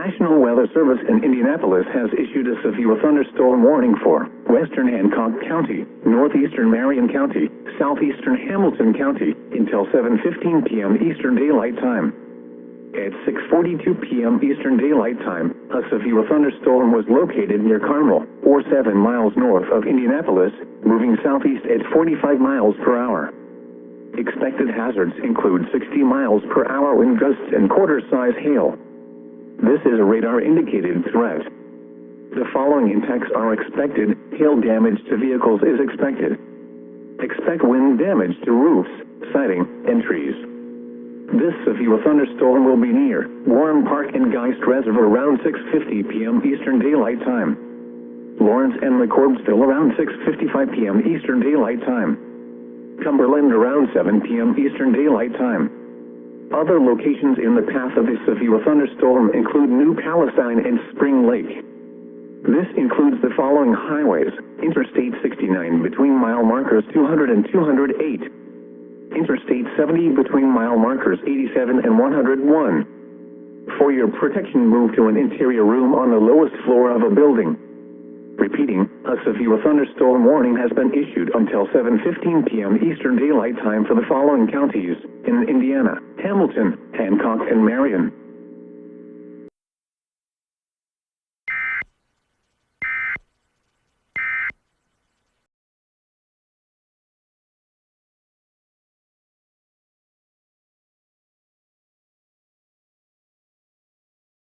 National Weather Service in Indianapolis has issued a severe thunderstorm warning for western Hancock County, northeastern Marion County, southeastern Hamilton County until 7:15 p.m. Eastern Daylight Time. At 6:42 p.m. Eastern Daylight Time, a severe thunderstorm was located near Carmel, or 7 miles north of Indianapolis, moving southeast at 45 miles per hour. Expected hazards include 60 miles per hour wind gusts and quarter-size hail. This is a radar-indicated threat. The following impacts are expected. Hail damage to vehicles is expected. Expect wind damage to roofs, siding, and trees. This severe thunderstorm will be near Warren Park and Geist Reservoir around 6:50 p.m. Eastern Daylight Time. Lawrence and McCordsville around 6:55 p.m. Eastern Daylight Time. Cumberland around 7 p.m. Eastern Daylight Time. Other locations in the path of the severe thunderstorm include New Palestine and Spring Lake. This includes the following highways: Interstate 69 between mile markers 200 and 208. Interstate 70 between mile markers 87 and 101. For your protection, move to an interior room on the lowest floor of a building. Repeating, a severe thunderstorm warning has been issued until 7:15 p.m. Eastern Daylight Time for the following counties in Indiana: Hamilton, Hancock, and Marion.